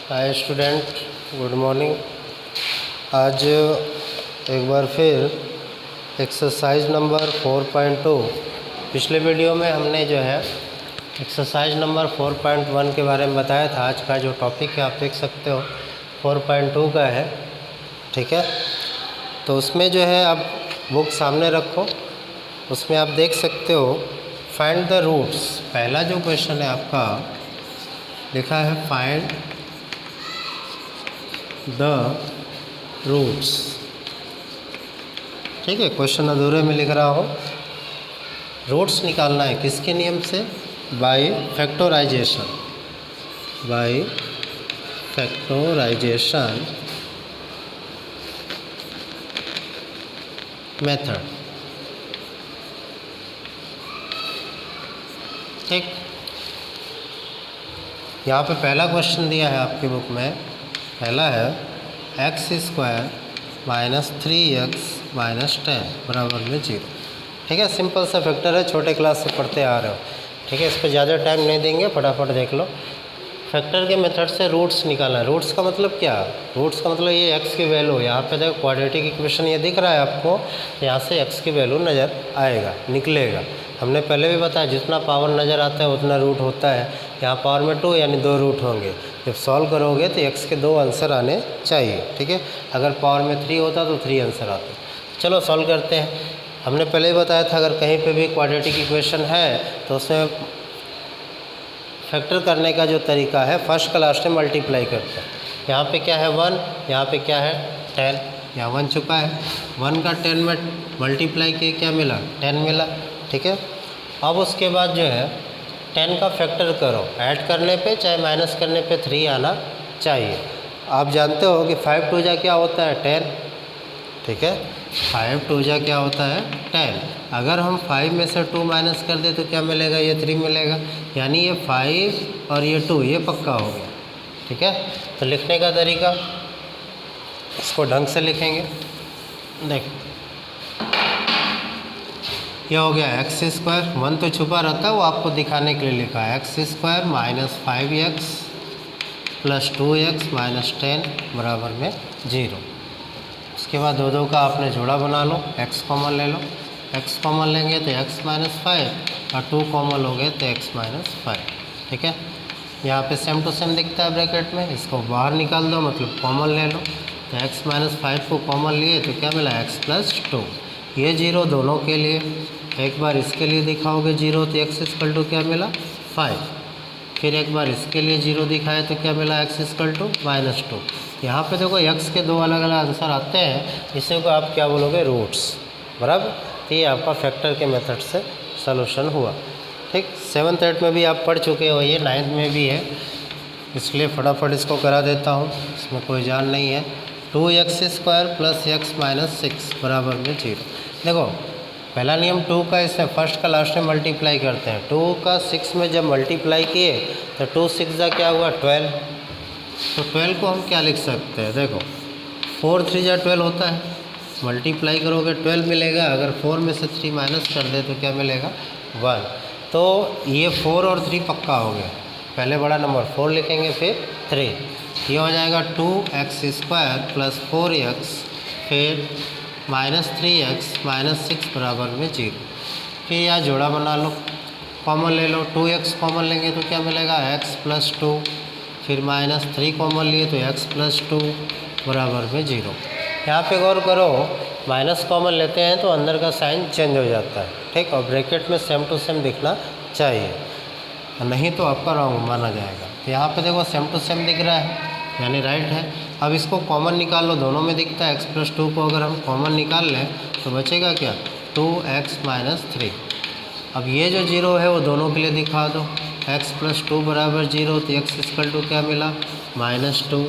Hi student, good morning. आज एक बार फिर एक्सरसाइज नंबर 4.2। पिछले वीडियो में हमने जो है एक्सरसाइज नंबर 4.1 के बारे में बताया था। आज का जो टॉपिक है आप देख सकते हो 4.2 का है, ठीक है। तो उसमें जो है आप बुक सामने रखो, उसमें आप देख सकते हो फाइंड द रूट्स। पहला जो क्वेश्चन है आपका लिखा है फाइंड द रूट्स, ठीक है। क्वेश्चन अधूरे में लिख रहा हूँ। रूट्स निकालना है किसके नियम से? By factorisation, by factorisation method, ठीक। यहाँ पे पहला क्वेश्चन दिया है आपकी बुक में, पहला है x² माइनस 3x माइनस 10 बराबर में 0, ठीक है। सिंपल सा फैक्टर है, छोटे क्लास से पढ़ते आ रहे हो, ठीक है। इस पर ज़्यादा टाइम नहीं देंगे, फटाफट देख लो। फैक्टर के मेथड से रूट्स निकालना है। रूट्स का मतलब क्या? रूट्स का मतलब ये x की वैल्यू, यहाँ पे देखो क्वाड्रेटिक इक्वेशन ये दिख रहा है आपको, यहाँ से x की वैल्यू नज़र आएगा, निकलेगा। हमने पहले भी बताया जितना पावर नज़र आता है उतना रूट होता है। यहाँ पावर में 2 यानी 2 रूट होंगे। जब सॉल्व करोगे तो x के 2 आंसर आने चाहिए, ठीक है। अगर पावर में 3 होता तो 3 आंसर आते। चलो सॉल्व करते हैं। हमने पहले ही बताया था अगर कहीं पे भी क्वाड्रेटिक इक्वेशन है तो उसमें फैक्टर करने का जो तरीका है फर्स्ट का लास्ट में मल्टीप्लाई करते हैं। यहाँ पे क्या है 1, यहाँ पे क्या है 10, यहाँ 1 चुका है। 1 का 10 में मल्टीप्लाई किए क्या मिला? 10 मिला, ठीक है। अब उसके बाद जो है 10 का फैक्टर करो, ऐड करने पे चाहे माइनस करने पे 3 आना चाहिए। आप जानते हो कि 5 2 जा क्या होता है 10, ठीक है। 5 2 जा क्या होता है 10। अगर हम 5 में से 2 माइनस कर दे तो क्या मिलेगा? ये 3 मिलेगा, यानी ये 5 और ये 2 ये पक्का हो गया, ठीक है। तो लिखने का तरीका इसको ढंग से लिखेंगे। देख ये हो गया x², 1 तो छुपा रहता है वो आपको दिखाने के लिए लिखा है। x² minus 5x plus 2x minus 10 बराबर में 0। उसके बाद दो का आपने जोड़ा बना लो, x कॉमन ले लो। x कॉमन लेंगे तो x माइनस 5 और 2 कॉमन लोगे तो x माइनस 5, ठीक है। यहाँ पे सेम टू सेम दिखता है ब्रैकेट में, इसको बाहर निकाल दो मतलब कॉमन ले लो। तो x माइनस 5 को कॉमन लिए तो क्या मिला? x plus 2। ये 0 दोनों के लिए, एक बार इसके लिए दिखाओगे 0 तो x इक्वल टू क्या मिला? 5। फिर एक बार इसके लिए 0 दिखाए तो क्या मिला? x equal to minus 2। यहाँ पे देखो x के 2 अलग अलग आंसर आते हैं, इसी को आप क्या बोलोगे? रूट्स, बराबर। तो ये आपका फैक्टर के मेथड से सलूशन हुआ, ठीक। 7th 8th में भी आप पढ़ चुके हो, ये 9th में भी है, इसलिए फटाफट इसको करा देता हूँ, इसमें कोई जान नहीं है। 2x² प्लस x माइनस 6 बराबर में 0। देखो पहला नियम 2 का, इसमें फर्स्ट का लास्ट में मल्टीप्लाई करते हैं। 2 का 6 में जब मल्टीप्लाई किए तो 2 6 जा क्या हुआ? 12। तो 12 को हम क्या लिख सकते हैं? देखो 4 3 जा 12 होता है, मल्टीप्लाई करोगे 12 मिलेगा। अगर 4 में से 3 माइनस कर दे तो क्या मिलेगा? 1। तो ये 4 और 3 पक्का हो गया। पहले बड़ा नंबर 4 लिखेंगे, फिर 3। ये हो जाएगा 2x² प्लस 4x फिर माइनस 3x माइनस 6 बराबर में 0। फिर यहाँ जोड़ा बना लो, कॉमन ले लो। 2x कॉमन लेंगे तो क्या मिलेगा? x plus 2। फिर माइनस 3 कॉमन लिए तो x प्लस 2 बराबर में 0। यहाँ पे गौर करो, माइनस कॉमन लेते हैं तो अंदर का साइन चेंज हो जाता है, ठीक। और ब्रैकेट में सेम टू सेम दिखना चाहिए, नहीं तो आपका रॉन्ग माना जाएगा। तो यहाँ पे देखो सेम टू सेम दिख रहा है, यानी राइट है। अब इसको कॉमन निकाल लो, दोनों में दिखता है। x प्लस 2 को अगर हम कॉमन निकाल लें तो बचेगा क्या? 2x minus 3। अब ये जो 0 है वो दोनों के लिए दिखा दो। x प्लस 2 बराबर 0, तो x इक्वल टू क्या मिला? माइनस 2।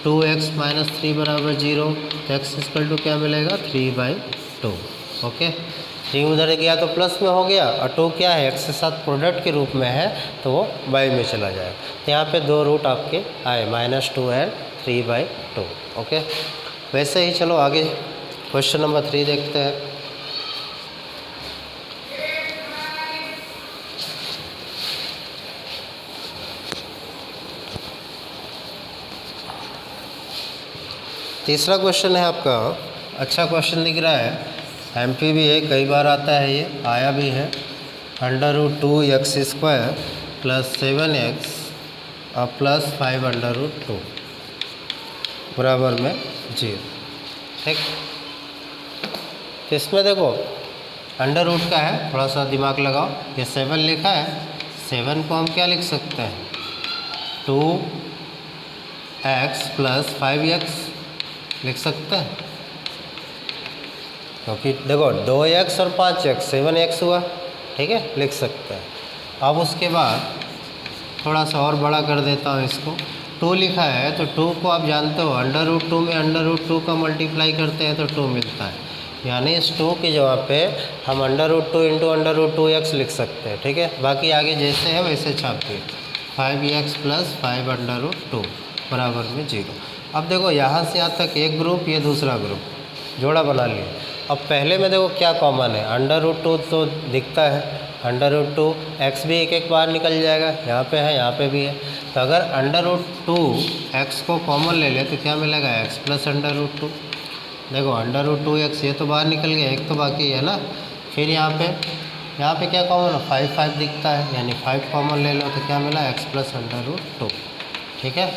2x माइनस 3 बराबर 0, तो x इक्वल टू क्या मिलेगा? 3/2। ओके, 3 उधर गया तो प्लस में हो गया, और 2 क्या है? x के साथ प्रोडक्ट के रूप में है तो वो बाई में चला जाएगा। तो यहाँ पे 2 रूट आपके आए, -2 एंड 3/2। ओके, वैसे ही चलो आगे क्वेश्चन नंबर 3 देखते हैं। तीसरा क्वेश्चन है आपका, अच्छा क्वेश्चन दिख रहा है, एमपी भी है, कई बार आता है, ये आया भी है। √2x² + 7x + 5√2 बराबर में 0। ठीक, तो इसमें देखो अंडर रूट का है, थोड़ा सा दिमाग लगाओ। ये 7 लिखा है, 7 को हम क्या लिख सकते हैं, 2x + 5x लिख सकते हैं, क्योंकि देखो 2x और 5x 7x हुआ। ठीक है, लिख सकते हैं। अब उसके बाद थोड़ा सा और बड़ा कर देता हूँ इसको। 2 लिखा है तो 2 को आप जानते हो √2 में √2 का मल्टीप्लाई करते हैं तो 2 मिलता है, यानी इस 2 की जगह पे हम √2 × √2x लिख सकते हैं। ठीक है, बाकी आगे जैसे है वैसे छाप दिए। 5x + 5√2 बराबर में 0। अब देखो यहाँ से यहाँ तक एक ग्रुप, ये दूसरा ग्रुप, जोड़ा बना लिया। अब पहले में देखो क्या कॉमन है, √2 तो दिखता है, √2 x भी एक एक बार निकल जाएगा, यहाँ पे है, यहाँ पे भी है। तो अगर √2x को कॉमन ले ले तो क्या मिलेगा, x + √2। देखो √2x ये तो बाहर निकल गया, एक तो बाकी है ना। फिर यहाँ पे क्या कॉमन है, 5 दिखता है, यानी 5 कॉमन ले लो तो क्या मिला, x + √2। ठीक है,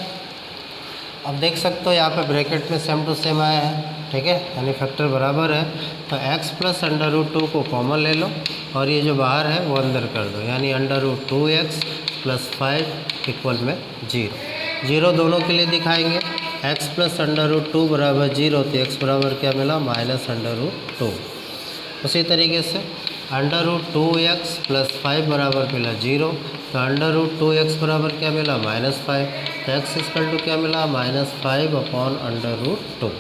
अब देख सकते हो यहाँ पे ब्रैकेट में सेम टू सेम आया है। ठीक है, यानी फैक्टर बराबर है, तो x + √2 को कॉमन ले लो और ये जो बाहर है वो अंदर कर दो, यानी √2x + 5 = 0। 0 दोनों के लिए दिखाएंगे, x + √2 बराबर 0, तो x बराबर क्या मिला, -√2। उसी तरीके से √2x + 5 बराबर मिला 0, तो √2x बराबर क्या मिला, -5, तो x = क्या मिला, -5/√2।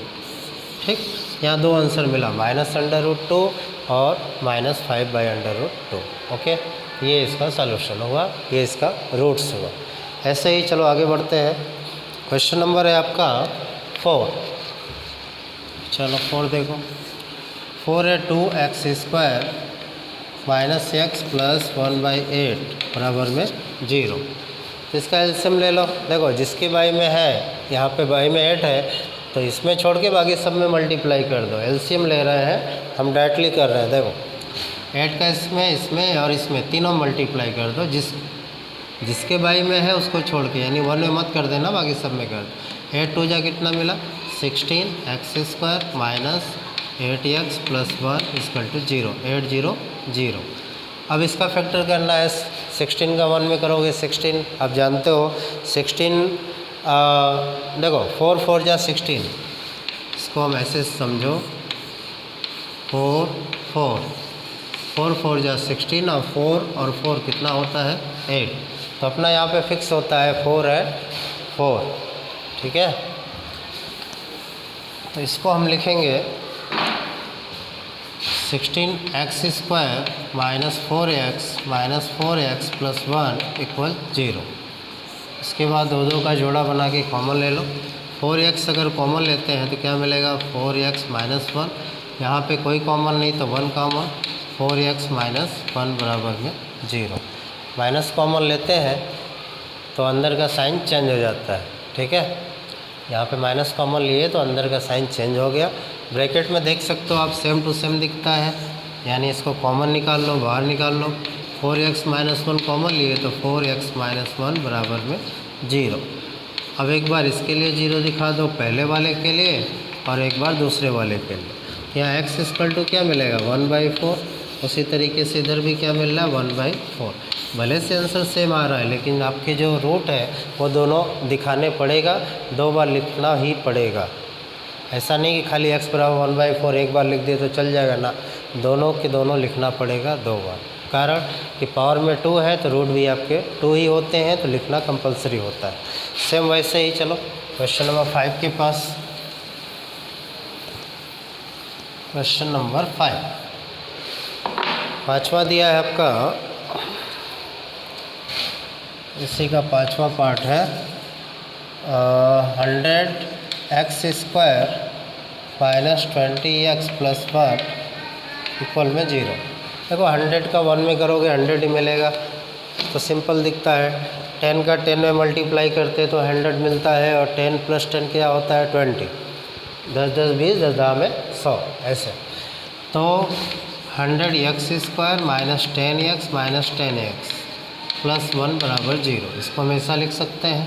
ठीक, यहाँ दो आंसर मिला, -√2 और -5/√2। ओके, ये इसका सॉल्यूशन हुआ, ये इसका रूट्स हुआ। ऐसे ही चलो आगे बढ़ते हैं। क्वेश्चन नंबर है आपका 4। चलो 4 देखो, 4 है 2x² - x + 1/8 बराबर में 0। तो इसका एलसीएम ले लो। देखो जिसके बाई में है, यहाँ पे बाई में 8 है, तो इसमें छोड़ के बाकी सब में मल्टीप्लाई कर दो। एलसीएम ले रहे हैं हम, डायरेक्टली कर रहे हैं। देखो 8 का इसमें और इसमें तीनों मल्टीप्लाई कर दो, जिसके बाई में है उसको छोड़ के, यानी 1 में मत कर देना, बाकी सब में कर दो। 8 2 जा कितना मिला, 16x² - 8x + 1 = 0। 8 0 0। अब इसका फैक्टर करना है, 16 का 1 में करोगे 16, आप जानते हो 16 देखो 4 4 जा 16, इसको हम ऐसे समझो, 4 4 4 4 जा 16 और 4 कितना होता है, 8। तो अपना यहाँ पे फिक्स होता है 4 है 4। ठीक है, तो इसको हम लिखेंगे 16x² - 4x + 1 = 0। इसके बाद दो का जोड़ा बना के कॉमन ले लो। 4x अगर कॉमन लेते हैं तो क्या मिलेगा, 4x - 1, यहाँ पे कोई कॉमन नहीं तो 1 कॉमन, 4x - 1 बराबर में 0। माइनस कॉमन लेते हैं तो अंदर का साइन चेंज हो जाता है। ठीक है, यहाँ पे माइनस कॉमन लिए तो अंदर का साइन चेंज हो गया। ब्रैकेट में देख सकते हो आप, सेम टू सेम दिखता है, यानी इसको कॉमन निकाल लो, बाहर निकाल लो। 4x - 1 कॉमन लिए तो 4x - 1 बराबर में 0। अब एक बार इसके लिए 0 दिखा दो, पहले वाले के लिए, और एक बार दूसरे वाले के लिए। यहाँ x = क्या मिलेगा, 1/4। उसी तरीके से इधर भी क्या मिल रहा है, 1/4। भले से आंसर सेम आ रहा है, लेकिन आपके जो रूट है वो दोनों दिखाने पड़ेगा, 2 बार लिखना ही पड़ेगा। ऐसा नहीं कि खाली x बराबर 1/4 एक बार लिख दिए तो चल जाएगा ना, दोनों के दोनों लिखना पड़ेगा 2 बार। कारण कि पावर में 2 है तो रूट भी आपके 2 ही होते हैं, तो लिखना कंपलसरी होता है। सेम वैसे ही चलो क्वेश्चन नंबर 5 के पास। क्वेश्चन नंबर 5 पाँचवा दिया है आपका, इसी का 5वां पार्ट है, 100x² - 20x + 1 = 0। देखो 100 का 1 में करोगे 100 ही मिलेगा, तो सिंपल दिखता है। 10 का 10 में मल्टीप्लाई करते तो 100 मिलता है, और 10 + 10 क्या होता है, 20। 10 10 20, 10 10 में 100 ऐसे। तो 100x² minus 10x minus 10x plus 1 बराबर 0। इसको हमेशा लिख सकते हैं,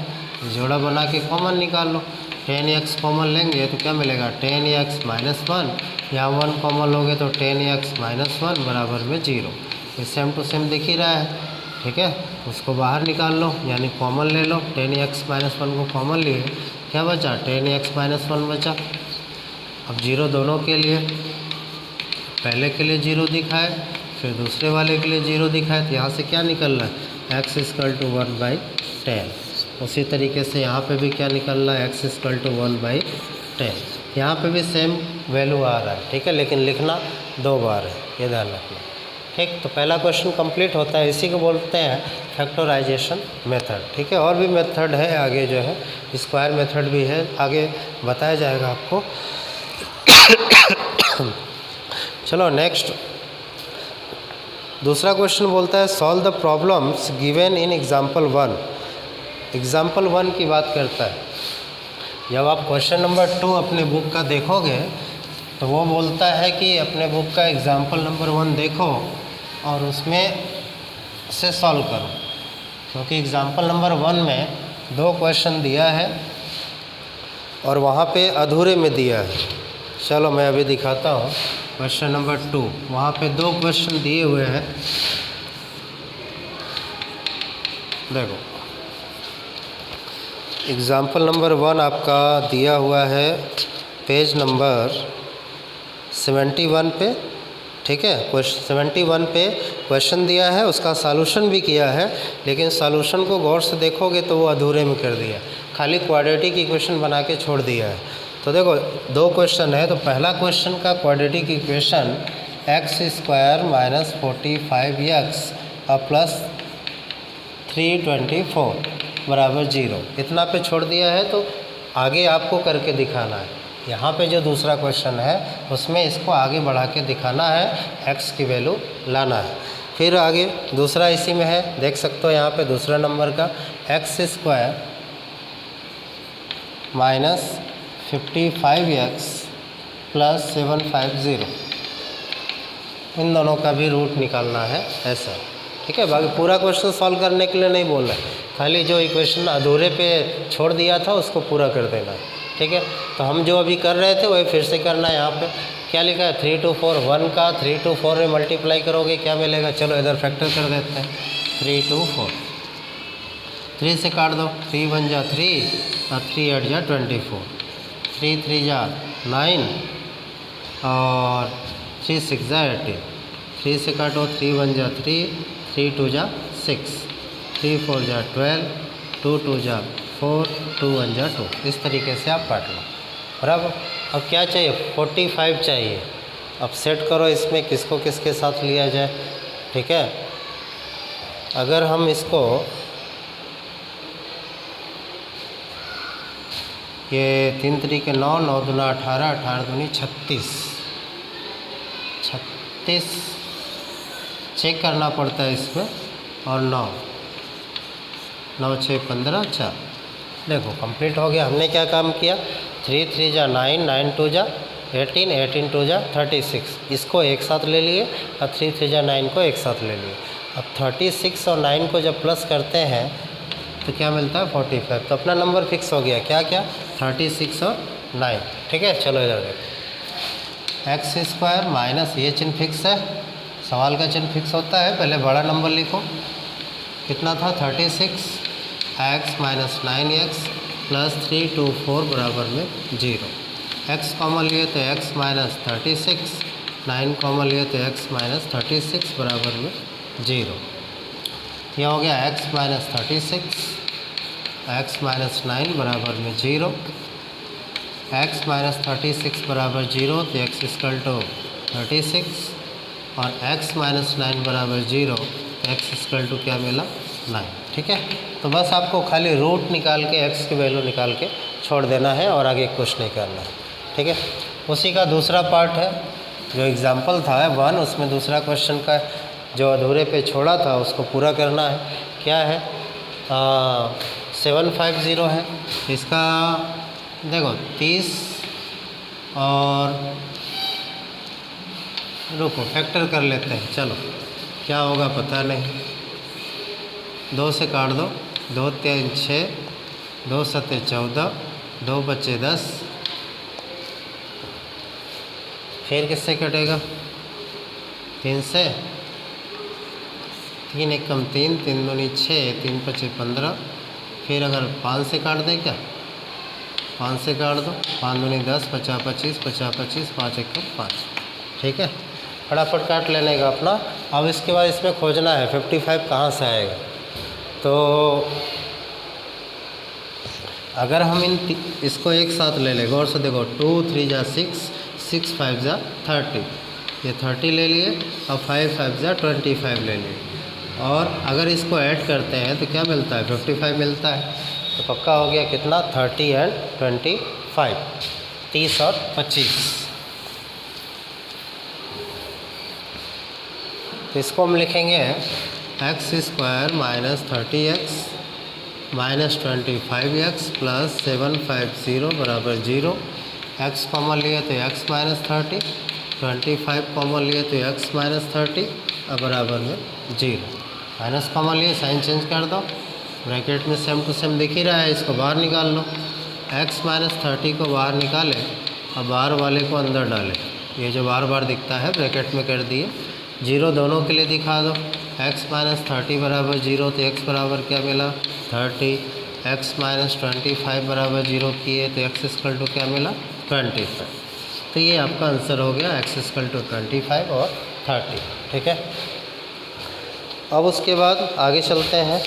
जोड़ा बना के कॉमन निकाल लो। 10x कॉमन लेंगे तो क्या मिलेगा 10x माइनस 1, यहाँ 1 कॉमन लोगे तो 10x माइनस 1 बराबर में 0। ये सेम टू सेम दिख ही रहा है, ठीक है। उसको बाहर निकाल लो, यानी कॉमन ले लो। 10x माइनस 1 को कॉमन लिए, क्या बचा 10x माइनस 1 बचा। अब 0 दोनों के लिए, पहले के लिए 0 दिखाए, फिर दूसरे वाले के लिए 0 दिखाए, तो यहाँ से क्या निकल रहा है x = 1/10। उसी तरीके से यहाँ पे भी क्या निकल रहा है x = 1/10। यहाँ पे भी सेम वैल्यू आ रहा है, ठीक है, लेकिन लिखना 2 बार है, ये ध्यान रखना, ठीक। तो पहला क्वेश्चन कंप्लीट होता है, इसी को बोलते हैं फैक्टराइजेशन मेथड, ठीक है। और भी मेथड है आगे, जो है स्क्वायर मेथड भी है, आगे बताया जाएगा आपको। चलो नेक्स्ट, दूसरा क्वेश्चन बोलता है solve the problems given in example 1। Example 1 की बात करता है। जब आप क्वेश्चन नंबर 2 अपने बुक का देखोगे तो वो बोलता है कि अपने बुक का एग्जाम्पल नंबर 1 देखो और उसमें से सॉल्व करो, क्योंकि एग्जाम्पल नंबर 1 में 2 क्वेश्चन दिया है और वहाँ पे अधूरे में दिया है। चलो मैं अभी दिखाता हूँ। क्वेश्चन नंबर 2, वहाँ पे 2 क्वेश्चन दिए हुए हैं, देखो। एग्ज़ाम्पल नंबर 1 आपका दिया हुआ है पेज नंबर 71 पे, ठीक है। 71 पे क्वेश्चन दिया है, उसका सॉल्यूशन भी किया है, लेकिन सॉल्यूशन को गौर से देखोगे तो वो अधूरे में कर दिया, खाली क्वाड्रेटिक इक्वेशन बना के छोड़ दिया है। तो देखो 2 क्वेश्चन है, तो पहला क्वेश्चन का quadratic equation x² minus 45x और प्लस 324 बराबर 0, इतना पे छोड़ दिया है। तो आगे आपको करके दिखाना है। यहाँ पे जो दूसरा क्वेश्चन है उसमें इसको आगे बढ़ा के दिखाना है, x की वैल्यू लाना है। फिर आगे दूसरा इसी में है, देख सकते हो यहाँ पे दूसरा नंबर का x² माइनस 55x प्लस 750, इन दोनों का भी रूट निकालना है, ऐसा, ठीक है। बाकी पूरा क्वेश्चन सॉल्व करने के लिए नहीं बोल रहा है, खाली जो इक्वेशन अधूरे पे छोड़ दिया था उसको पूरा कर देना है, ठीक है। तो हम जो अभी कर रहे थे वही फिर से करना है। यहाँ पे क्या लिखा है 3 2 4, 1 का 3 2 4 में मल्टीप्लाई करोगे क्या मिलेगा, चलो इधर फैक्टर कर देते हैं। 3 2 4, 3 से काट दो, 3 1 जा 3 और 3 8 जा 24, 3 3 जा 9 और 3 6 जा 18, 3 से काटो, 3 1 जा 3, 3 2 जा 6, 3 4 जा 12, 2 2 जा 4, 2 1 जा 2। इस तरीके से आप काट लो, बराबर। अब क्या चाहिए 45 चाहिए। अब सेट करो इसमें किसको किसके साथ लिया जाए, ठीक है। अगर हम इसको ये 3 तरीके 9 9 दूना 18, 18 दूनी 36, 36 चेक करना पड़ता है इसमें, और 9 9 6 15, अच्छा देखो कंप्लीट हो गया। हमने क्या काम किया, 3 3 जा 9, 9 2 जा 18, 18 2 जा 36, इसको एक साथ ले लिए और 3 3 जा 9 को एक साथ ले लिए। अब 36 और 9 को जब प्लस करते हैं तो क्या मिलता है 45। तो अपना नंबर फिक्स हो गया, क्या क्या 36 और 9, ठीक है। चलो इधर देखो, x² माइनस ये चिन्ह फिक्स है, सवाल का चिन्ह फिक्स होता है। पहले बड़ा नंबर लिखो, कितना था 36, x माइनस 9x प्लस 324 बराबर में 0। x कॉमन लिए तो x माइनस 36, 9 कॉमन लिए तो x माइनस 36 बराबर में 0। यह हो गया x माइनस 36, x माइनस 9 बराबर में 0। x माइनस 36 बराबर 0, तो x इक्वल टू 36 और x माइनस 9 बराबर 0, तो x इक्वल टू क्या मिला 9, ठीक है। तो बस आपको खाली रूट निकाल के x की वैल्यू निकाल के छोड़ देना है और आगे कुछ नहीं करना है, ठीक है। उसी का दूसरा पार्ट है, जो एग्जाम्पल था 1, उसमें दूसरा क्वेश्चन का जो अधूरे पे छोड़ा था उसको पूरा करना है। क्या है 750 है, इसका देखो 30 और रुको फैक्टर कर लेते हैं। चलो क्या होगा पता नहीं, 2 से काट दो, 2 3 6, 2 7 14, 2 बचे 10, फिर किससे कटेगा? 3 से, 3 1 कम 3, 3 दूनी 6, 3 5 15, फिर अगर 5 से काट दें क्या? 5 से काट दो, 5 दूनी 10, 50 25, 50 25, 5 1 5। ठीक है, फटाफट काट लेने का अपना। अब इसके बाद इसमें खोजना है 55 कहाँ से आएगा। तो अगर हम इसको एक साथ ले लें, गौर से देखो, 2 3 जा 6, 6 5 जा 30, ये 30 ले लिए, और 5 5 जा 25 ले लिए, और अगर इसको ऐड करते हैं तो क्या मिलता है? 55 मिलता है। तो पक्का हो गया कितना? 30 एंड 25, 30 और 25। तो इसको हम लिखेंगे x² minus 30x minus 25x plus 750 बराबर 0। x कॉमन लिए तो x माइनस 30, 25 कॉमन लिए तो x माइनस 30 और बराबर में 0। माइनस कॉमन लिए साइन चेंज कर दो, ब्रैकेट में सेम टू सेम दिख ही रहा है, इसको बाहर निकाल लो। x माइनस 30 को बाहर निकालें और बाहर वाले को अंदर डालें, ये जो बार बार दिखता है ब्रैकेट में कर दिए। 0 दोनों के लिए दिखा दो, x माइनस 30 बराबर 0, तो x बराबर क्या मिला? 30। x माइनस 25 बराबर 0 किए तो x इक्वल टू क्या मिला? 25। तो ये आपका आंसर हो गया, x इक्वल टू 25 और 30। ठीक है, अब उसके बाद आगे चलते हैं।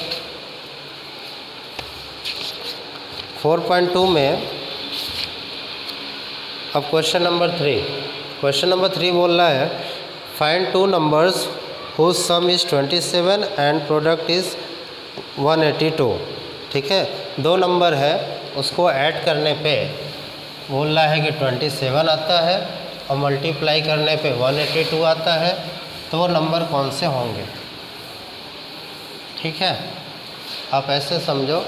4.2 में अब क्वेश्चन नंबर 3। क्वेश्चन नंबर 3 बोल रहा है find 2 numbers whose sum is 27 and product is 182। ठीक है, 2 नंबर है, उसको ऐड करने पे बोल रहा है कि 27 आता है और मल्टीप्लाई करने पे 182 आता है, तो वो नंबर कौन से होंगे? ठीक है, आप ऐसे समझो,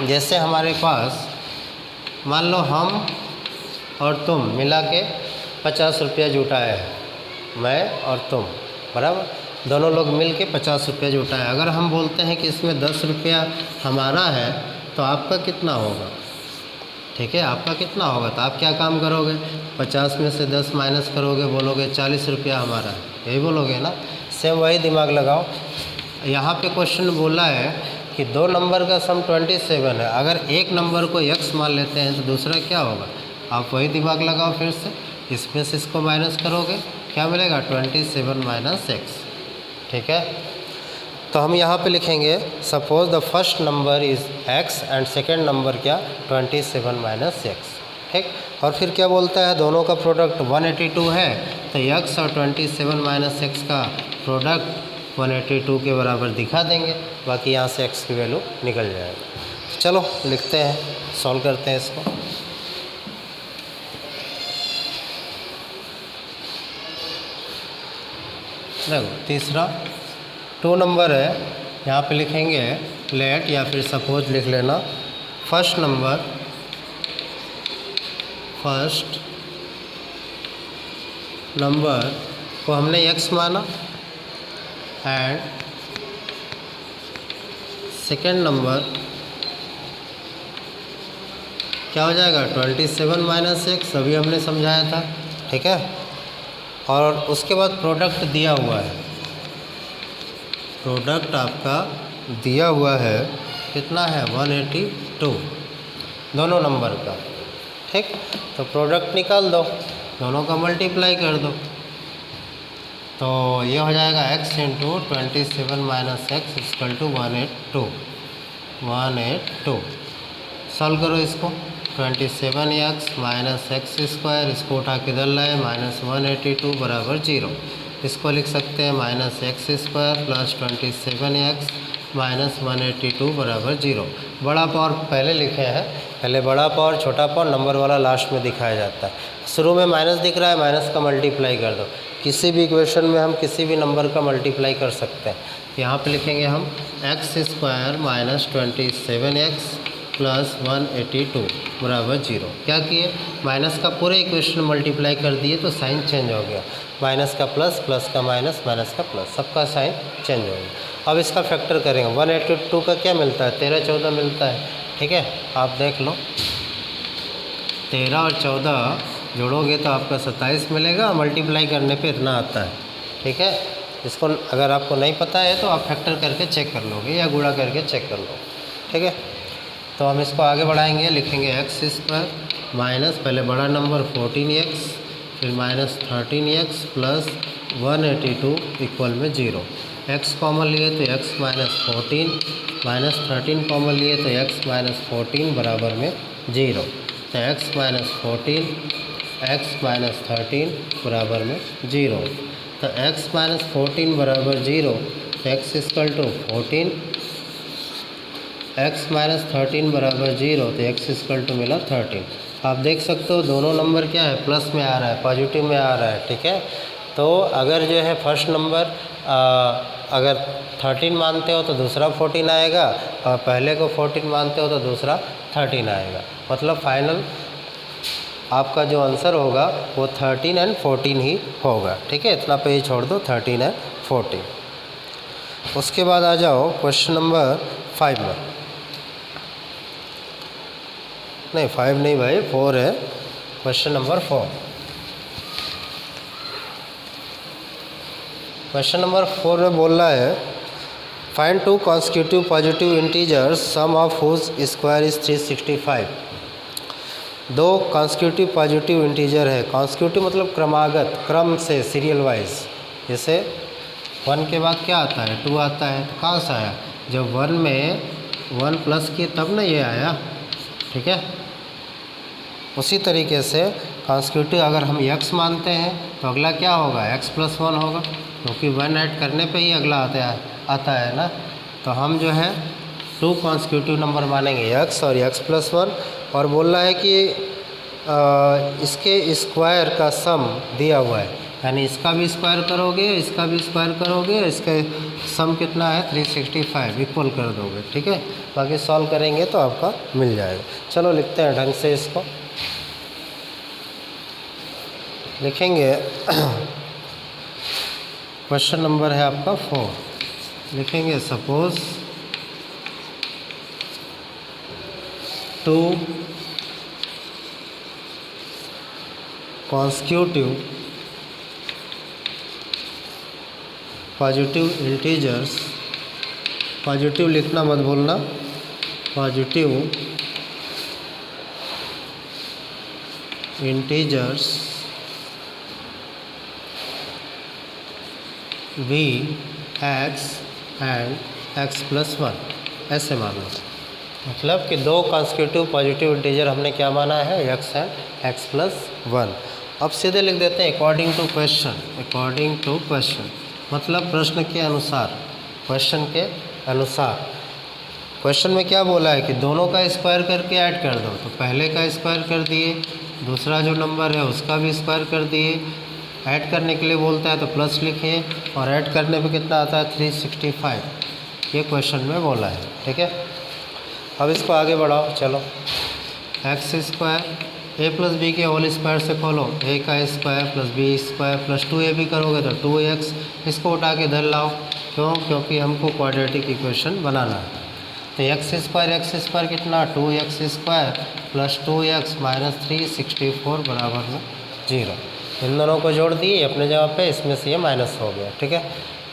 जैसे हमारे पास मान लो हम और तुम मिला के 50 रुपया जुटाया है, मैं और तुम, बराबर, दोनों लोग मिल के 50 रुपया जुटाया। अगर हम बोलते हैं कि इसमें 10 रुपया हमारा है, तो आपका कितना होगा? ठीक है, आपका कितना होगा? तो आप क्या काम करोगे? 50 में से 10 माइनस करोगे, बोलोगे 40 रुपया हमारा है, यही बोलोगे ना। सेम वही दिमाग लगाओ। यहाँ पे क्वेश्चन बोला है कि 2 नंबर का सम 27 है, अगर एक नंबर को x मान लेते हैं तो दूसरा क्या होगा? आप वही दिमाग लगाओ फिर से, इसमें से इसको माइनस करोगे, क्या मिलेगा? 27 माइनस x। ठीक है, तो हम यहाँ पे लिखेंगे suppose the first number is x and second number क्या? 27 माइनस x। ठीक, और फिर क्या बोलता है? दोनों का प्रोडक्ट 182 है, तो x और 27 माइनस x का प्रोडक्ट 182 के बराबर दिखा देंगे, बाकी यहाँ से x की वैल्यू निकल जाएगी। चलो लिखते हैं, सॉल्व करते हैं इसको। देखो तीसरा 2 नंबर है, यहाँ पे लिखेंगे लेट या फिर सपोज लिख लेना। फर्स्ट नंबर को हमने x माना एंड सेकेंड नंबर क्या हो जाएगा? 27 माइनस x, अभी हमने समझाया था। ठीक है, और उसके बाद प्रोडक्ट दिया हुआ है, प्रोडक्ट आपका दिया हुआ है कितना है? 182 दोनों नंबर का। ठीक, तो प्रोडक्ट निकाल दो, दोनों का मल्टीप्लाई कर दो, तो ये हो जाएगा x into 27 minus x equal to 182। Solve करो इसको, 27x माइनस एक्स स्क्वायर, इसको उठा के इधर लाए, माइनस 182 बराबर 0। इसको लिख सकते हैं minus x square plus 27x minus 182 बराबर 0। बड़ा पावर पहले लिखे हैं, पहले बड़ा पावर छोटा पावर नंबर वाला लास्ट में दिखाया जाता है। शुरू में माइनस दिख रहा है, माइनस का मल्टीप्लाई कर दो। किसी भी इक्वेशन में हम किसी भी नंबर का मल्टीप्लाई कर सकते हैं। यहाँ पे लिखेंगे हम x square minus 27x plus 182 बराबर 0। क्या किए, माइनस का पूरे इक्वेशन मल्टीप्लाई कर दिए तो साइन चेंज हो गया, माइनस का प्लस, प्लस का माइनस, माइनस का प्लस, सबका साइन चेंज हो गया। अब इसका फैक्टर करेंगे, 182 का क्या मिलता है, 13 14 मिलता है। ठीक है, आप देख लो 13 और 14 जोड़ोगे तो आपका 27 मिलेगा, मल्टीप्लाई करने पे इतना आता है। ठीक है, इसको अगर आपको नहीं पता है तो आप फैक्टर करके चेक कर लोगे या गुणा करके चेक कर लो। ठीक है, तो हम इसको आगे बढ़ाएंगे, लिखेंगे एक्स स्क्वायर माइनस पहले बड़ा नंबर 14x, फिर माइनस 13x प्लस 182 इक्वल में 0। x कॉमन लिए तो x माइनस 14, माइनस 13 कॉमन लिए तो x माइनस 14 बराबर में 0। तो x माइनस 14, x माइनस 13 बराबर में 0। तो x माइनस 14 बराबर 0, तो x equal to 14, x minus 13 बराबर 0, तो x इक्वल टू मिला 13। आप देख सकते हो दोनों नंबर क्या है, प्लस में आ रहा है, पॉजिटिव में आ रहा है। ठीक है, तो अगर जो है फर्स्ट नंबर अगर 13 मानते हो तो दूसरा 14 आएगा, और पहले को 14 मानते हो तो दूसरा 13 आएगा। मतलब फाइनल आपका जो आंसर होगा वो 13 एंड 14 ही होगा। ठीक है, इतना पे ही छोड़ दो, 13 एंड 14। उसके बाद आ जाओ क्वेश्चन नंबर 5 में। नहीं 5 नहीं भाई, 4 है, क्वेश्चन नंबर 4। क्वेश्चन नंबर 4 में बोल रहा है find 2 consecutive positive integers sum of whose square is 365। 2 consecutive positive integer है, कॉन्सिक्यूटिव मतलब क्रमागत, क्रम से, सीरियल वाइज। जैसे 1 के बाद क्या आता है, 2 आता है, तो कहाँ से आया, जब 1 में 1 प्लस किए तब ना ये आया। ठीक है, उसी तरीके से कॉन्सिक्यूटिव अगर हम x मानते हैं तो अगला क्या होगा, x प्लस 1 होगा, क्योंकि 1 ऐड करने पे ही अगला आता है ना। तो हम जो है 2 कॉन्सिक्यूटिव नंबर मानेंगे x और x प्लस 1, और बोल रहा है कि इसके स्क्वायर का सम दिया हुआ है, यानी इसका भी स्क्वायर करोगे, इसका भी स्क्वायर करोगे, इसका सम कितना है 365, इक्वल कर दोगे। ठीक है, बाकी सॉल्व करेंगे तो आपका मिल जाएगा। चलो लिखते हैं ढंग से इसको, लिखेंगे क्वेश्चन नंबर है आपका 4, लिखेंगे suppose 2 consecutive positive integers, positive लिखना मत भूलना, positive integers v x and x plus 1 ऐसे मान लो। मतलब कि 2 कॉन्सिक्यूटिव पॉजिटिव इंटीजर हमने क्या माना है, x एंड x प्लस 1। अब सीधे लिख देते हैं according to question, according to question मतलब प्रश्न के अनुसार, क्वेश्चन के अनुसार। क्वेश्चन में क्या बोला है कि दोनों का स्क्वायर करके ऐड कर दो, तो पहले का स्क्वायर कर दिए, दूसरा जो नंबर है उसका भी स्क्वायर कर दिए। ऐड करने के लिए बोलता है तो प्लस लिखिए, और ऐड करने पे कितना आता है 365, ये क्वेश्चन में बोला है। ठीक है, अब इसको आगे बढ़ाओ, चलो x square a plus b के होल स्क्वायर से खोलो, ए का square plus b square plus 2a भी करोगे तो 2x, इसको उठा के इधर लाओ। क्यों, क्योंकि हमको क्वाड्रेटिक इक्वेशन बनाना है। तो एक्स स्क्वायर कितना, 2x square plus 2x minus 364 बराबर में 0। इन दोनों को जोड़ दिए अपने जगह पे, इसमें से ये माइनस हो गया। ठीक है,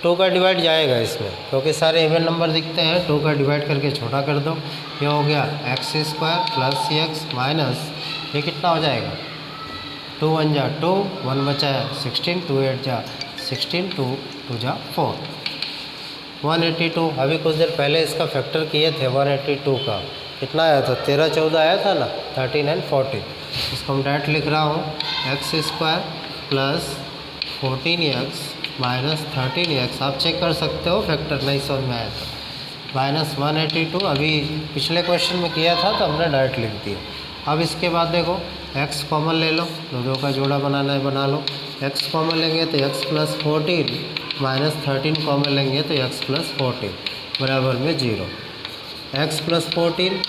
2 का डिवाइड जाएगा इसमें, क्योंकि सारे इवन नंबर दिखते हैं। 2 का डिवाइड करके छोटा कर दो, ये हो गया x square plus x minus, ये कितना हो जाएगा 2 1 जा 2, 1 बचा 16, 2 8 जा 16, 2 2 जा 4, 182। अभी कुछ देर पहले इसका फैक्टर किए थे, 182 का कितना आया था, 13 14 आया था ना, 13 एंड 14। इसको मैं डायरेक्ट लिख रहा हूँ, x square plus 14x minus 13x, आप चेक कर सकते हो फैक्टर नहीं समझ में आया तो, माइनस 182। अभी पिछले क्वेश्चन में किया था तो हमने डायरेक्ट लिख दिया। अब इसके बाद देखो x कॉमन ले लो, दो का जोड़ा बनाना है बना लो। x कॉमन लेंगे तो x प्लस 14 माइनस 13 कॉमन लेंगे तो x प्लस 14 बराबर में 0। x प्लस 14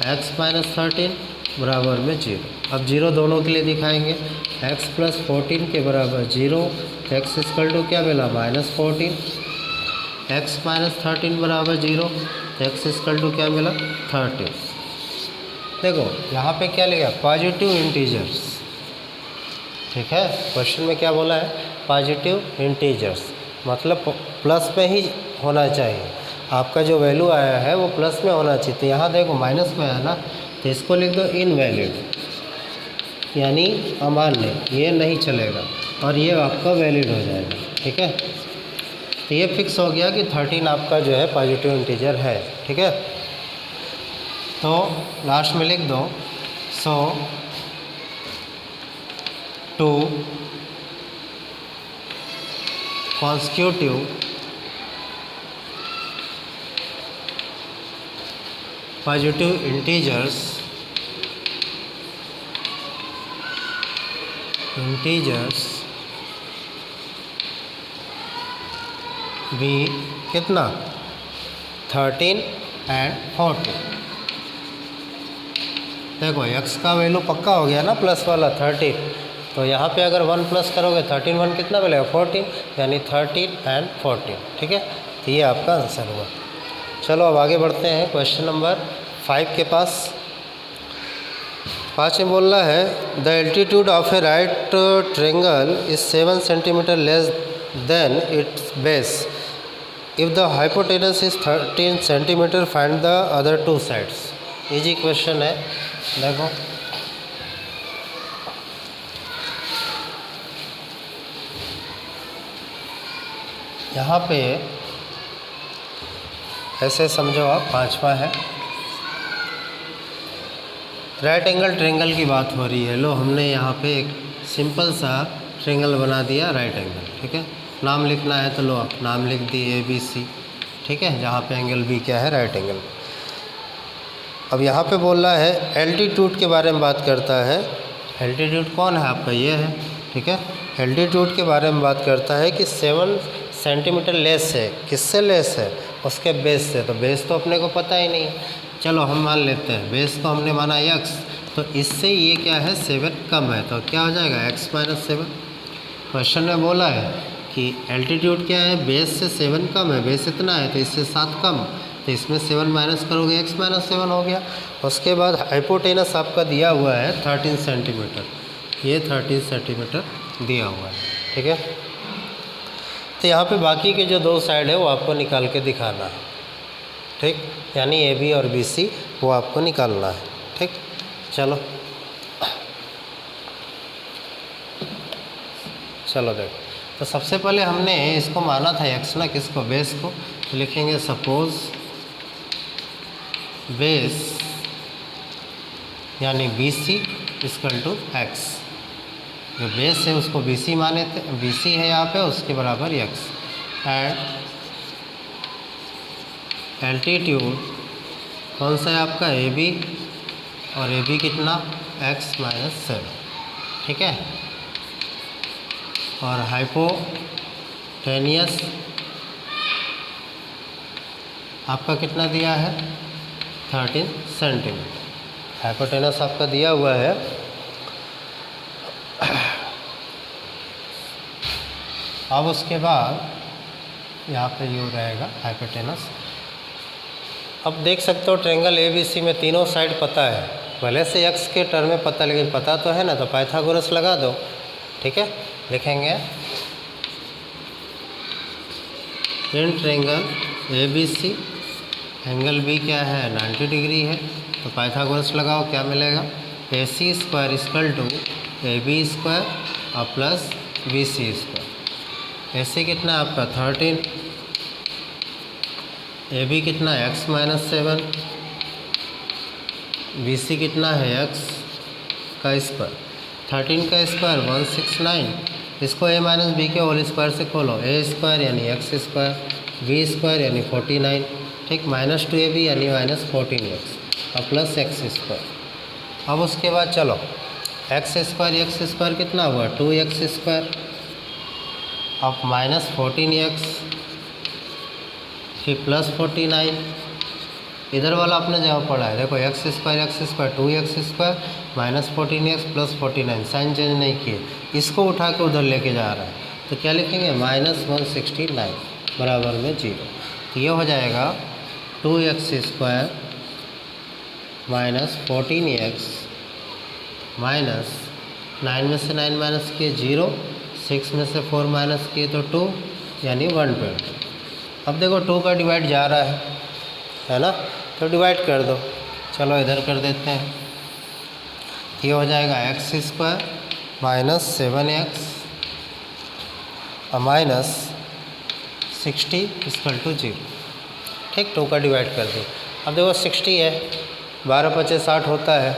एक्स माइनस 13 बराबर में 0। अब 0 दोनों के लिए दिखाएंगे। x प्लस 14 के बराबर 0, एक्स इक्वल टू क्या मिला -14। x माइनस 13 बराबर 0, एक्स इक्वल टू क्या मिला 13। देखो यहाँ पे क्या लिखा पॉजिटिव इंटीजर्स, ठीक है। क्वेश्चन में क्या बोला है पॉजिटिव इंटीजर्स, मतलब प्लस में ही होना चाहिए। आपका जो वैल्यू आया है वो प्लस में होना चाहिए। तो यहाँ देखो माइनस में है ना, तो इसको लिख दो इनवैलिड, यानी अमान्य, ये नहीं चलेगा और ये आपका वैलिड हो जाएगा, ठीक है। तो ये फिक्स हो गया कि 13 आपका जो है पॉजिटिव इंटीजर है, ठीक है। तो लास्ट में लिख दो सो 2 consecutive positive integers भी कितना 13 एंड 14। देखो x का वैल्यू पक्का हो गया ना प्लस वाला 13, तो यहाँ पे अगर 1 प्लस करोगे 13 1 कितना मिलेगा 14, यानी 13 एंड 14, ठीक है। तो ये आपका आंसर हुआ। चलो अब आगे बढ़ते हैं क्वेश्चन नंबर 5 के पास। 5 में बोल रहा है the altitude of A right triangle is 7 centimetre less than it's base if the hypotenuse is 13 centimetre find the other two sides. Easy question है। देखो यहाँ पे ऐसे समझो आप, 5वां है राइट एंगल ट्रायंगल की बात हो रही है। लो हमने यहाँ पे एक सिंपल सा ट्रायंगल बना दिया राइट एंगल, ठीक है। नाम लिखना है तो लो आप नाम लिख दिए ABC, ठीक है, जहाँ पे एंगल B क्या है राइट एंगल। अब यहाँ पे बोल रहा है एल्टीट्यूड के बारे में बात करता है। एल्टीट्यूड कौन है आपका, ये है, ठीक है। एल्टीट्यूड के बारे में बात करता है कि 7 सेंटीमीटर लेस है। किससे लेस है, उसके बेस से। तो बेस तो अपने को पता ही नहीं, चलो हम मान लेते हैं बेस को हमने माना x, तो इससे ये क्या है 7 कम है, तो क्या हो जाएगा x माइनस 7। क्वेश्चन में बोला है कि एल्टीट्यूड क्या है, बेस से 7 कम है, बेस इतना है तो इससे 7 कम, तो इसमें 7 माइनस करोगे x माइनस 7 हो गया। उसके बाद हाइपोटेनस आपका दिया हुआ है 13 सेंटीमीटर, ये 13 सेंटीमीटर दिया हुआ है, ठीक है। तो यहाँ पे बाकी के जो 2 साइड है वो आपको निकाल के दिखाना है, ठीक, यानी AB और BC वो आपको निकालना है, ठीक। चलो देखो, तो सबसे पहले हमने इसको माना था x ना, किसको, बेस को। तो लिखेंगे सपोज बेस यानी BC इक्वल टू x। जो बेस है उसको BC माने थे, BC है यहाँ पे, उसके बराबर x। एंड एल्टीट्यूड कौन सा है आपका AB, और AB कितना x माइनस 7, ठीक है। और हाइपोटेनियस आपका कितना दिया है 13 सेंटीमीटर। हाइपोटेनस आपका दिया हुआ है। अब उसके बाद यहाँ पे यू रहेगा हाइपोटेनस। अब देख सकते हो ट्रायंगल ABC में तीनों साइड पता है, भले से x के टर्म में पता, लेकिन पता तो है ना, तो पाइथागोरस लगा दो, ठीक है। लिखेंगे in triangle ABC angle B क्या है 90 डिग्री है, तो पाइथागोरस लगाओ, क्या मिलेगा AC square equal to AB square और प्लस BC स्क्वायर। AC कितना है आपका 13, AB कितना है x माइनस 7, BC कितना है x का स्क्वायर, 13 का स्क्वायर 169, इसको a माइनस बी के होल स्क्वायर से खोलो, a स्क्वायर यानी x स्क्वायर, b स्क्वायर यानी 49, ठीक, माइनस 2ab यानी माइनस 14x और प्लस x स्क्वायर। अब उसके बाद चलो x स्क्वायर कितना हुआ 2x स्क्वायर, अब माइनस 14x फिर प्लस 49 इधर वाला आपने जहाँ पढ़ा है, देखो x square 2x² minus 14x plus 49, sign change नहीं किए, इसको उठा के उधर लेके जा रहा है, तो क्या लिखेंगे -169 बराबर में 0। तो ये हो जाएगा 2x² माइनस 14x माइनस 9 में से 9 माइनस किए 0, 6 में से 4 माइनस किए तो 2 यानी 120। अब देखो 2 का डिवाइड जा रहा है ना, तो डिवाइड कर दो। चलो इधर कर देते हैं, ये हो जाएगा x² माइनस 7x माइनस 60 = 0। ठीक, 2 का डिवाइड कर दो। अब देखो 60 है, 12 × 5 = 60 होता है,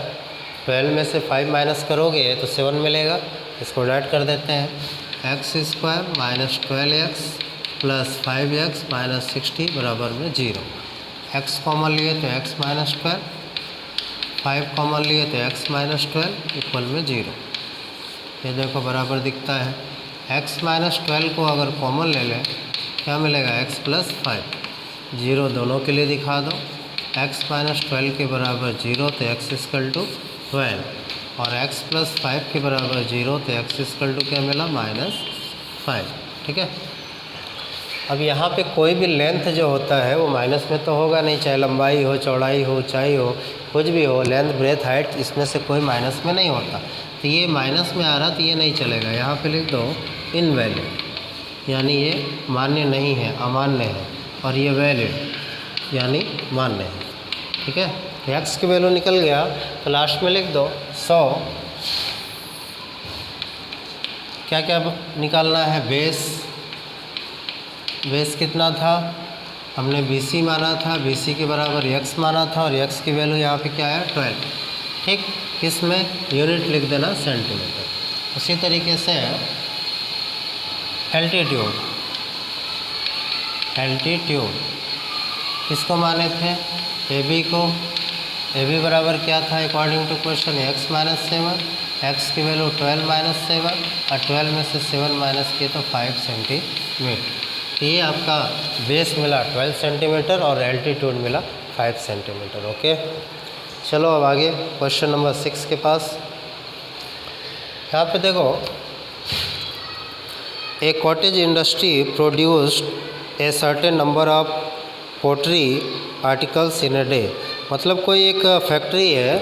12 में से 5 माइनस करोगे तो 7 मिलेगा, इसको डिवाइड कर देते हैं। x² minus 12x plus 5x minus 60 बराबर में 0। x कॉमन लिए तो x माइनस 12, 5 कॉमन लिए तो x माइनस 12 इक्वल में 0। ये देखो बराबर दिखता है। x माइनस 12 को अगर कॉमन ले लें क्या मिलेगा, x प्लस 5, 0 दोनों के लिए दिखा दो। x माइनस 12 के बराबर 0 तो x = 12 और x प्लस 5 के बराबर 0 तो x = क्या मिला -5। ठीक है, अब यहाँ पे कोई भी लेंथ जो होता है वो माइनस में तो होगा नहीं, चाहे लंबाई हो, चौड़ाई हो, ऊंचाई हो, कुछ भी हो, लेंथ ब्रेथ हाइट, इसमें से कोई माइनस में नहीं होता। तो ये माइनस में आ रहा तो ये नहीं चलेगा, यहाँ पे लिख दो इनवैलिड, यानी ये मान्य नहीं है, अमान्य है, और ये वैलिड यानी मान्य है। ठीक है, एक्स की वैल्यू निकल गया तो लास्ट में लिख दो 100। क्या क्या निकालना है, बेस कितना था, हमने BC माना था, BC के बराबर x माना था, और x की वैल्यू यहाँ पे क्या है 12। ठीक, इसमें यूनिट लिख देना सेंटीमीटर। उसी तरीके से एल्टीट्यूड किसको माने थे, AB को। AB बराबर क्या था according to question, x minus 7, x की वैल्यू 12 माइनस 7, और 12 में से 7 माइनस किए तो 5 सेंटीमीटर। ये आपका बेस मिला 12 सेंटीमीटर और एल्टीट्यूड मिला 5 सेंटीमीटर। ओके, चलो अब आगे क्वेश्चन नंबर 6 के पास। यहाँ पे देखो, a cottage industry produced a certain number of pottery articles in a day. मतलब कोई एक फैक्ट्री है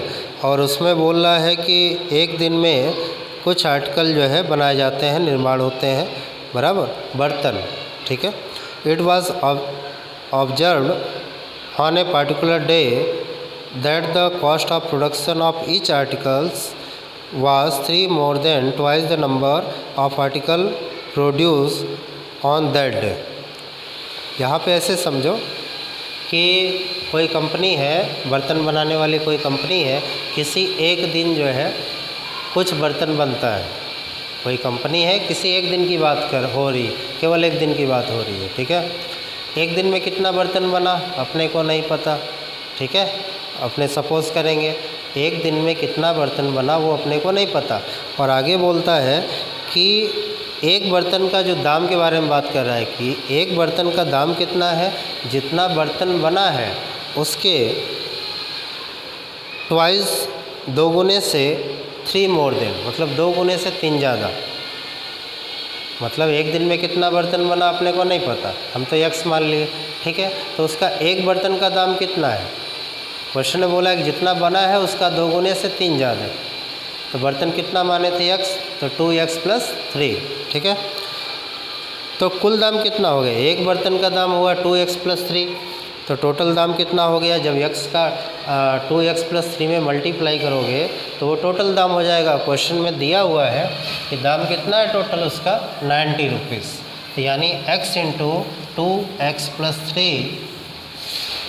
और उसमें बोल रहा है कि एक दिन में कुछ आर्टिकल जो है बनाए जाते हैं, निर्माण होते हैं, बराबर, बर्तन। ठीक है, it was observed on a particular day that the cost of production of each articles was 3 more than twice the number of article produced on that day। यहाँ पे ऐसे समझो कि कोई कंपनी है, बर्तन बनाने वाली कोई कंपनी है, किसी एक दिन जो है कुछ बर्तन बनता है। कोई कंपनी है, किसी एक दिन की बात हो रही, केवल एक दिन की बात हो रही है। ठीक है, एक दिन में कितना बर्तन बना अपने को नहीं पता। ठीक है, अपने सपोज करेंगे एक दिन में कितना बर्तन बना वो अपने को नहीं पता। और आगे बोलता है कि एक बर्तन का जो दाम के बारे में बात कर रहा है कि एक बर्तन का दाम कितना है, जितना बर्तन बना है उसके ट्वाइस, 2 गुने से 3 मोर देन, मतलब 2 गुने से 3 ज़्यादा। मतलब एक दिन में कितना बर्तन बना अपने को नहीं पता, हम तो x मान लिए। ठीक है, तो उसका एक बर्तन का दाम कितना है, क्वेश्चन ने बोला कि जितना बना है उसका 2 गुने से 3 ज़्यादा। तो बर्तन कितना माने थे x, तो 2x + 3। ठीक है, तो कुल दाम कितना हो गया, एक बर्तन का दाम हुआ 2x + 3, तो टोटल दाम कितना हो गया, जब x का 2x + 3 में मल्टीप्लाई करोगे तो वो टोटल दाम हो जाएगा। क्वेश्चन में दिया हुआ है कि दाम कितना है टोटल उसका 90 रुपीज़, तो यानी x × 2x + 3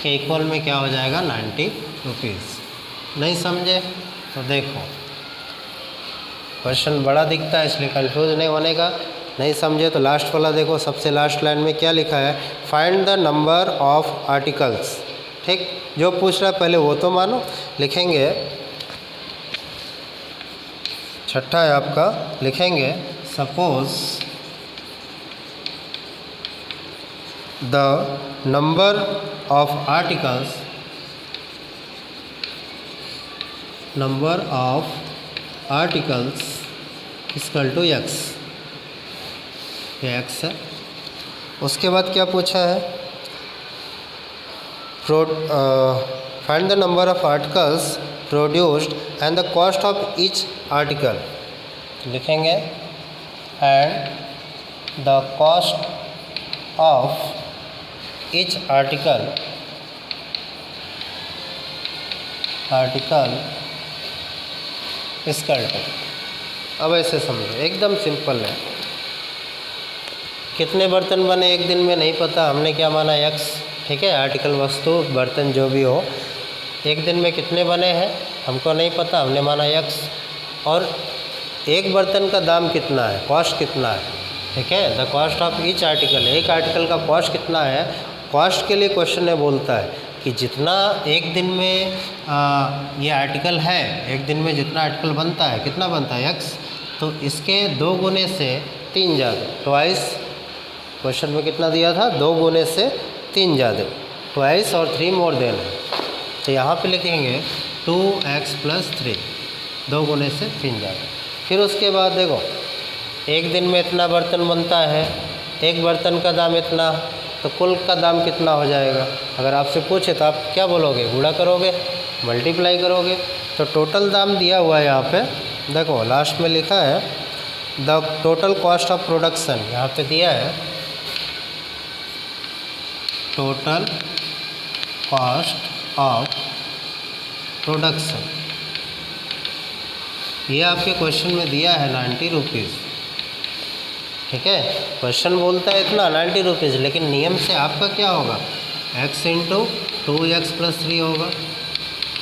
के इक्वल में क्या हो जाएगा 90 रुपीज़। नहीं समझे तो देखो, क्वेश्चन बड़ा दिखता है इसलिए कंफ्यूज नहीं होने का। नहीं समझे तो लास्ट वाला देखो, सबसे लास्ट लाइन में क्या लिखा है, find the number of articles. ठीक, जो पूछ रहा है पहले वो तो मानो, लिखेंगे छठा है आपका, लिखेंगे suppose the number of articles number of articles equal to x, ये एक्स है। उसके बाद क्या पूछा है, find the number of articles produced and the cost of each article, लिखेंगे and the cost of each article equal to, अब ऐसे समझो, एकदम सिंपल है। कितने बर्तन बने एक दिन में नहीं पता, हमने क्या माना एक्स, ठीक है। आर्टिकल वस्तु बर्तन जो भी हो, एक दिन में कितने बने हैं हमको नहीं पता, हमने माना एक्स। और एक बर्तन का दाम कितना है, कॉस्ट कितना है, ठीक है। The cost of each article, एक आर्टिकल का कॉस्ट कितना है। कॉस्ट के लिए क्वेश्चन में बोलता है कि जितना एक दिन में ये आर्टिकल है, एक दिन में जितना आर्टिकल बनता है, कितना बनता है एक्स, तो इसके 2 गुने से 3 ज़्यादा, ट्वाइस। क्वेश्चन में कितना दिया था, 2 गुने से 3 ज़्यादा, ट्वाइस और 3 मोर देन है। तो यहाँ पे लिखेंगे 2x + 3, 2 गुने से 3 ज़्यादा। फिर उसके बाद देखो, एक दिन में इतना बर्तन बनता है, एक बर्तन का दाम इतना, तो कुल का दाम कितना हो जाएगा। अगर आपसे पूछे तो आप क्या बोलोगे, गुणा करोगे, मल्टीप्लाई करोगे। तो टोटल दाम दिया हुआ है यहाँ पे, देखो लास्ट में लिखा है the total cost of production, यहाँ पे दिया है टोटल कॉस्ट ऑफ प्रोडक्शन, ये आपके क्वेश्चन में दिया है 90 रुपीज़, ठीक है। क्वेश्चन बोलता है इतना 90 रुपीज़, लेकिन नियम से आपका क्या होगा, x × 2x + 3 होगा,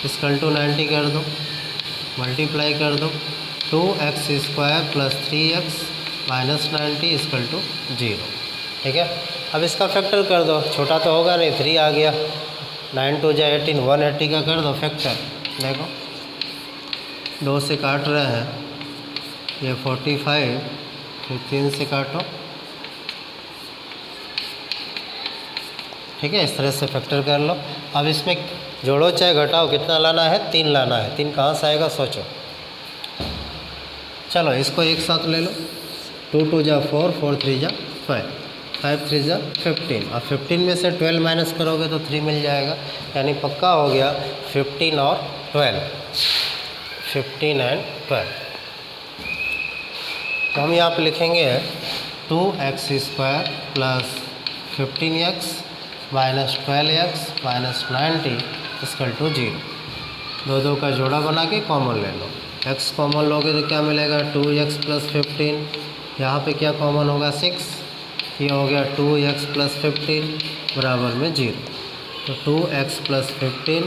इक्वल टू 90 कर दो, मल्टीप्लाई कर दो, 2x² + 3x - 90 इक्वल टू 0, ठीक है। अब इसका फैक्टर कर दो, छोटा तो होगा नहीं, 3 आ गया, 9 × 2 = 18, 180 का कर दो फैक्टर। देखो 2 से काट रहे हैं, ये 45, फिर 3 से काटो, ठीक है। इस तरह से फैक्टर कर लो। अब इसमें जोड़ो चाहे घटाओ, कितना लाना है, 3 लाना है। 3 कहाँ से आएगा सोचो। चलो इसको एक साथ ले लो, 2 × 2 = 4, 4 × 3 = 5, 5 × 3 = 15। अब 15 में से 12 माइनस करोगे तो 3 मिल जाएगा, यानी पक्का हो गया 15 और 12, 15 and 12। तो हम यहाँ पे लिखेंगे 2x² + 15x - 12x - 90 equal to 0। 2 का जोड़ा बना के कॉमन ले लो, x कॉमन लोगे तो क्या मिलेगा, 2x + 15, यहाँ पे क्या कॉमन होगा, 6, ये हो गया 2x + 15 बराबर में 0। तो 2x + 15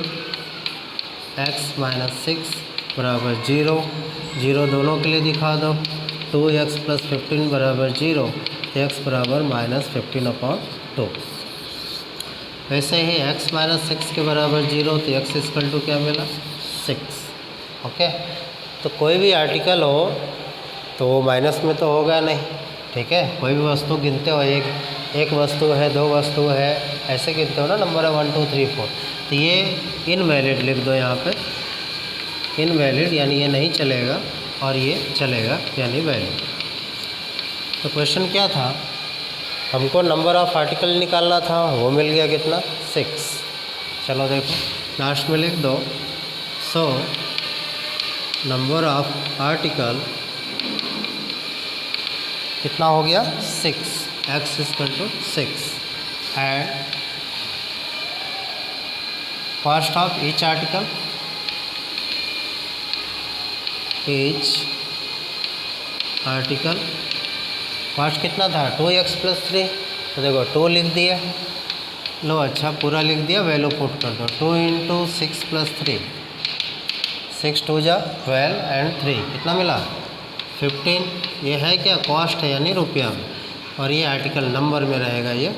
x - 6 बराबर 0, 0 दोनों के लिए दिखा दो, 2x + 15 बराबर 0, x बराबर -15/2। वैसे ही x - 6 के बराबर 0, तो x इक्वल टू क्या मिला, 6, ओके। तो कोई भी आर्टिकल हो तो वो माइनस में तो होगा नहीं, ठीक है। कोई भी वस्तु गिनते हो, एक वस्तु है, 2 वस्तु है, ऐसे गिनते हो ना, नंबर है 1 2 3 4, तो ये इनवैलिड लिख दो यहाँ पे, इनवैलिड यानी ये नहीं चलेगा, और ये चलेगा यानी वैलिड। तो क्वेश्चन क्या था, हमको नंबर ऑफ आर्टिकल निकालना था, वो मिल गया कितना, 6। चलो देखो लास्ट में लिख दो, सो नंबर ऑफ आर्टिकल कितना हो गया, 6, x = 6 and cost of each article, cost कितना था, 2x + 3, तो देखो 2 लिख दिया, लो अच्छा पूरा लिख दिया, वैल्यू पुट कर दो, 2 × 6 + 3, 6 × 2 = 12 एंड 3 कितना मिला, 15। ये है क्या, कॉस्ट है यानी रुपया में, और ये आर्टिकल नंबर में रहेगा ये।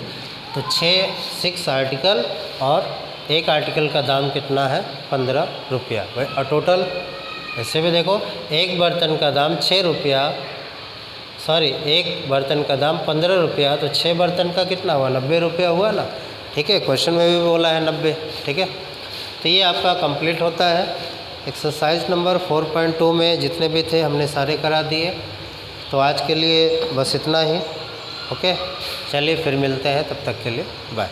तो 6 आर्टिकल, और एक आर्टिकल का दाम कितना है, 15 रुपया। और टोटल ऐसे भी देखो, एक बर्तन का दाम 6 रुपया, सॉरी एक बर्तन का दाम 15 रुपया, तो 6 बर्तन का कितना हुआ, 90 रुपया हुआ ना, ठीक है। क्वेश्चन में भी बोला है 90, ठीक है। तो ये आपका कंप्लीट होता है एक्सरसाइज नंबर 4.2 में जितने भी थे हमने सारे करा दिए। तो आज के लिए बस इतना ही। ओके, चलिए फिर मिलते हैं, तब तक के लिए बाय।